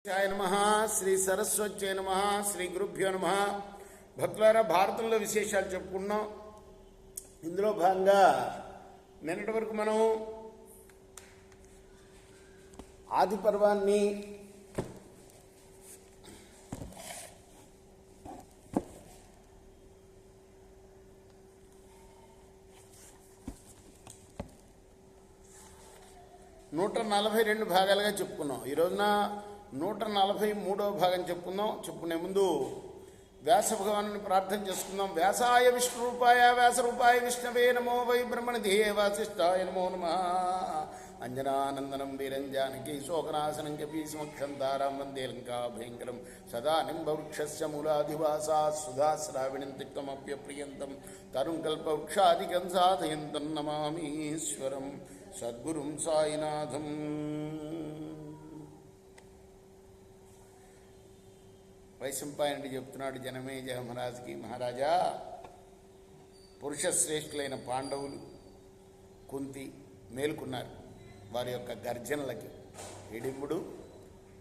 నమ శ్రీ సరస్వత్యై నమ శ్రీ గురుభ్యో నమ. భక్తులారా, భారతంలో విశేషాలు చెప్పుకున్నాం. ఇందులో భాగంగా నిన్నటి వరకు మనం ఆది పర్వాన్ని నూట 42 భాగాలుగా చెప్పుకున్నాం. ఈ రోజున 143వ భాగం చెప్పుకునే ముందు వ్యాస భగవాను ప్రార్థన చేసుకుందాం. వ్యాసాయ విష్ణురూపాయ వ్యాసరూపాయ విష్ణవే నమో వై బ్రహ్మణిధే వాసిష్ఠాయ నమో నమ. అంజనానందనం వీరంజానకి శోకనాశనం కపీస్మక్షం తారాం వందే లంకాభయంకరం సదా నింబవృక్షస్య మూలాధివాసా సుధాశ్రావిణం తిక్తమప్యప్రియంతం తరుణ్కల్పవృక్షాదికం సాధయంతం నమామీశ్వరం సద్గురుం సాయినాథం. వైశంపాయనుడు చెప్తున్నాడు జనమేజయ మహారాజుకి, మహారాజా, పురుషశ్రేష్ఠులైన పాండవులు కుంతి మేలుకున్నారు. వారి యొక్క గర్జనలకి హిడింబుడు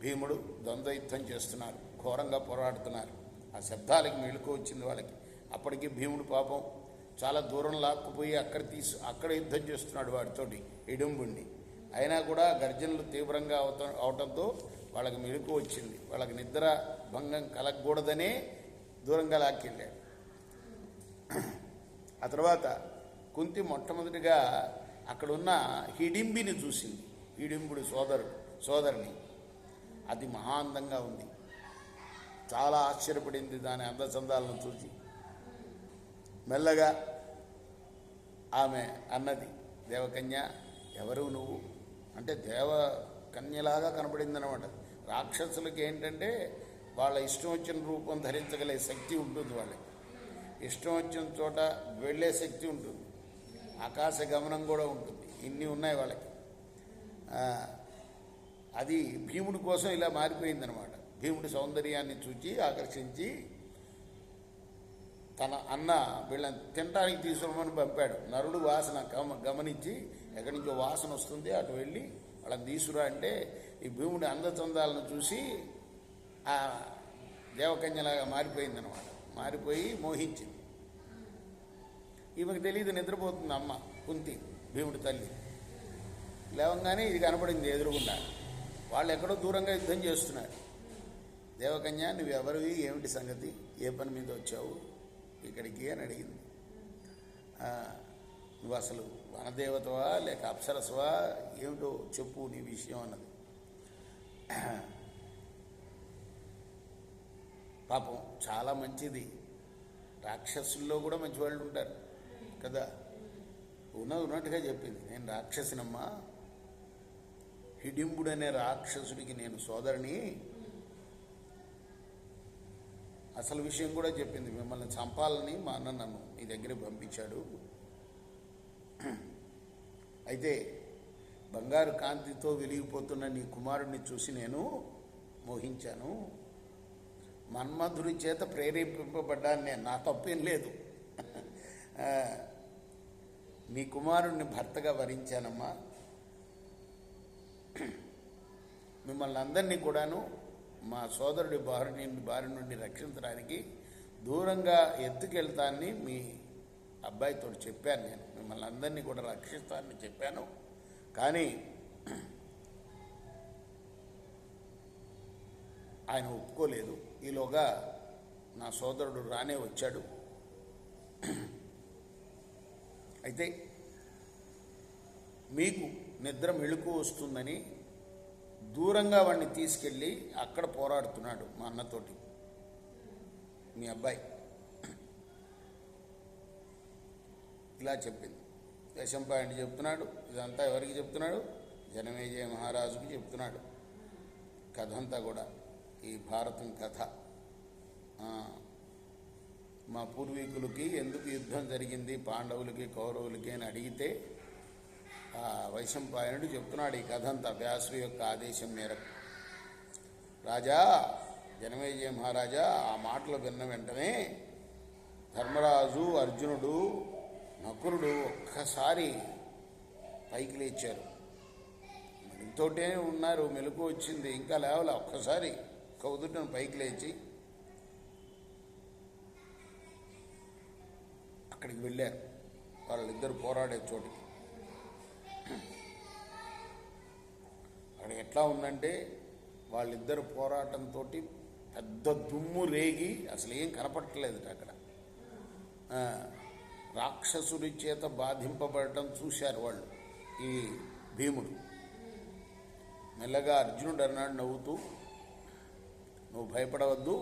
భీముడు ద్వంద్వయుద్ధం చేస్తున్నారు, ఘోరంగా పోరాడుతున్నారు. ఆ శబ్దాలకి మెలుకు వచ్చింది వాళ్ళకి. అప్పటికి భీముడు పాపం చాలా దూరం లాక్కుపోయి అక్కడ యుద్ధం చేస్తున్నాడు వాడితోటి హిడింబుణ్ణి. అయినా కూడా గర్జనలు తీవ్రంగా అవటంతో వాళ్ళకి మెలుకు వచ్చింది. వాళ్ళకి నిద్ర భంగం కలగకూడదనే దూరంగా లాక్కెళ్ళాడు. ఆ తర్వాత కుంతి మొట్టమొదటిగా అక్కడున్న హిడింబిని చూసింది, హిడింబుడి సోదరుని. అది మహా అందంగా ఉంది. చాలా ఆశ్చర్యపడింది దాని అందచందాలను చూసి. మెల్లగా ఆమె అన్నది, దేవకన్య, ఎవరు నువ్వు అంటే దేవకన్యలాగా కనపడింది అనమాట. రాక్షసులకి ఏంటంటే వాళ్ళ ఇష్టం వచ్చిన రూపం ధరించగలే శక్తి ఉంటుంది, వాళ్ళకి ఇష్టం వచ్చిన చోట వెళ్ళే శక్తి ఉంటుంది, ఆకాశ గమనం కూడా ఉంటుంది, ఇన్ని ఉన్నాయి వాళ్ళకి. అది భీముడి కోసం ఇలా మారిపోయిందనమాట. భీముడి సౌందర్యాన్ని చూచి ఆకర్షించి తన అన్న వీళ్ళని తినటానికి తీసుకురమని పంపాడు. నరుడు వాసన గమనించి ఎక్కడి నుంచో వాసన వస్తుంది, అటు వెళ్ళి వాళ్ళని తీసుకురా అంటే ఈ భీముడి అందచందాలను చూసి ఆ దేవకన్యలాగా మారిపోయిందనమాట. మారిపోయి మోహించింది. ఈమెకు తెలియదు, నిద్రపోతుంది అమ్మ కుంతి, భీముడి తల్లి. లేవంగానే ఇది కనపడింది ఎదురుగుండా. వాళ్ళు ఎక్కడో దూరంగా యుద్ధం చేస్తున్నారు. దేవకన్య, నువ్వు ఎవరివి, ఏమిటి సంగతి, ఏ పని మీద వచ్చావు ఇక్కడికి అని అడిగింది. నువ్వు అసలు వనదేవతవా లేక అప్సరసవా, ఏమిటో చెప్పు నీ విషయం అన్నది. పాపం చాలా మంచిది, రాక్షసుల్లో కూడా మంచి వాళ్ళు ఉంటారు కదా. ఉన్నట్టుగా చెప్పింది, నేను రాక్షసినమ్మా, హిడింబుడనే రాక్షసుడికి నేను సోదరిని. అసలు విషయం కూడా చెప్పింది, మిమ్మల్ని చంపాలని మా అన్న నన్ను నీ దగ్గరికి పంపించాడు. అయితే బంగారు కాంతితో వెలిగిపోతున్న నీ కుమారుడిని చూసి నేను మోహించాను. మన్మధుడి చేత ప్రేరేపింపబడ్డాను నేను, నా తప్పేం లేదు. నీ కుమారుడిని భర్తగా వరించానమ్మా. మిమ్మల్ని అందరినీ కూడాను మా సోదరుడి బారి నుండి రక్షించడానికి దూరంగా ఎత్తుకెళ్తానని మీ అబ్బాయితో చెప్పాను. నేను మిమ్మల్ని అందరినీ కూడా రక్షిస్తానని చెప్పాను. కానీ ఆయన ఒప్పుకోలేదు. ఈలోగా నా సోదరుడు రానే వచ్చాడు. అయితే మీకు నిద్ర మెళుకు వస్తుందని దూరంగా వాడిని తీసుకెళ్ళి అక్కడ పోరాడుతున్నాడు మా అన్నతోటి మీ అబ్బాయి. ఇలా చెప్పింది. వైశంపాయనుడు చెప్తున్నాడు. ఇదంతా ఎవరికి చెప్తున్నాడు? జనమేజయ మహారాజుకి చెప్తున్నాడు. కథ అంతా కూడా ఈ భారతం కథ. మా పూర్వీకులకి ఎందుకు యుద్ధం జరిగింది పాండవులకి కౌరవులకి అని అడిగితే ఆ వైశంపాయనుడు చెప్తున్నాడు ఈ కథ అంతా వ్యాసుడి యొక్క ఆదేశం మేరకు. రాజా, జనమేజయ మహారాజా, ఆ మాటలు విన్న వెంటనే ధర్మరాజు, అర్జునుడు, నకులుడు ఒక్కసారి పైకి లేచారు. ఇంతోటే ఉన్నారు, మెలకు వచ్చింది, ఇంకా లేవలే. ఒక్కసారి కౌదుటను పైకి లేచి అక్కడికి వెళ్ళారు, వాళ్ళిద్దరు పోరాడే చోటికి. అక్కడ ఎట్లా ఉందంటే వాళ్ళిద్దరు పోరాటంతో పెద్ద దుమ్ము రేగి అసలు ఏం కనపట్టలేదు అక్కడ. రాక్షసుడి చేత బాధింపబడటం చూశారు వాళ్ళు. ఈ భీముడు మెల్లగా అర్జునుడు అన్నాడు నవ్వుతూ, నువ్వు భయపడవద్దు,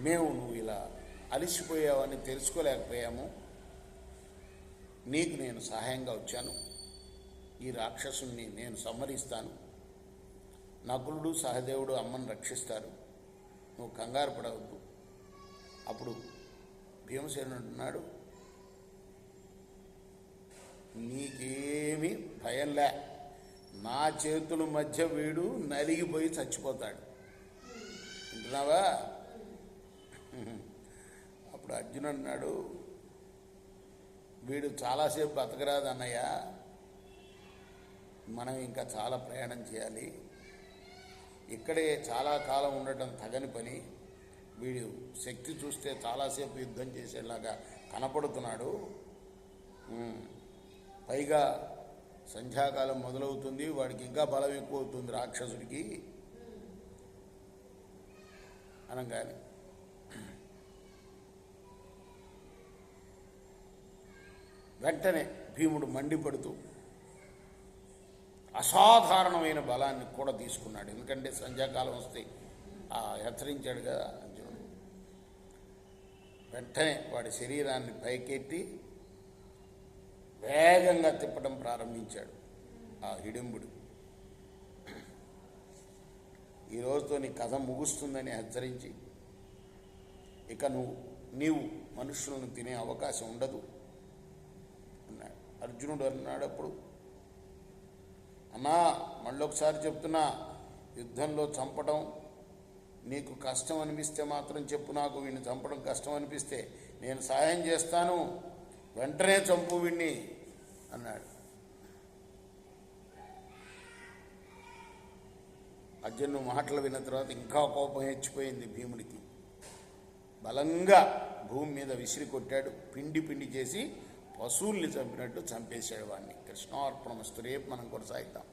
మేము నువ్వు ఇలా అలిసిపోయావని తెలుసుకోలేకపోయాము, నీకు నేను సహాయంగా వచ్చాను, ఈ రాక్షసుని నేను సంహరిస్తాను, నకులుడు సహదేవుడు అమ్మను రక్షిస్తారు, నువ్వు కంగారు పడవద్దు. అప్పుడు భీమసేనుడు అంటున్నాడు, నీకేమీ భయంలే, నా చేతుల మధ్య వీడు నలిగిపోయి చచ్చిపోతాడు, వింటున్నావా? అప్పుడు అర్జునుడు అన్నాడు, వీడు చాలాసేపు బతకరాదు అన్నయ్య, మనం ఇంకా చాలా ప్రయాణం చేయాలి, ఇక్కడే చాలా కాలం ఉండటం తగని పని, వీడు శక్తి చూస్తే చాలాసేపు యుద్ధం చేసేలాగా కనపడుతున్నాడు, పైగా సంధ్యాకాలం మొదలవుతుంది, వాడికి ఇంకా బలం ఎక్కువ అవుతుంది రాక్షసుడికి అనగానే వెంటనే భీముడు మండిపడుతూ అసాధారణమైన బలాన్ని కూడా తీసుకున్నాడు. ఎందుకంటే సంధ్యాకాలం వస్తే హెచ్చరించాడు కదా అర్జునుడు. వెంటనే వాడి శరీరాన్ని పైకెత్తి వేగంగా తిప్పడం ప్రారంభించాడు ఆ హిడింబుడు. ఈ రోజుతో నీ కథ ముగుస్తుందని హెచ్చరించి, ఇక నీవు మనుషులను తినే అవకాశం ఉండదు అన్నాడు. అర్జునుడు అన్నాడు అప్పుడు, అన్నా మళ్ళొకసారి చెప్తున్నా, యుద్ధంలో చంపడం నీకు కష్టం అనిపిస్తే మాత్రం చెప్పు, నాకు వీడిని చంపడం కష్టం అనిపిస్తే నేను సహాయం చేస్తాను, వెంటనే చంపు వీడిని అన్నాడు. అర్జునుడు మాటలు విన్న తర్వాత ఇంకా కోపం హెచ్చిపోయింది భీముడికి. బలంగా భూమి మీద విసిరి కొట్టాడు, పిండి పిండి చేసి పశువుల్ని చంపినట్టు చంపేశాడు వాడిని. కృష్ణార్పణమస్తు. రేపు మనం కొనసాగిద్దాం.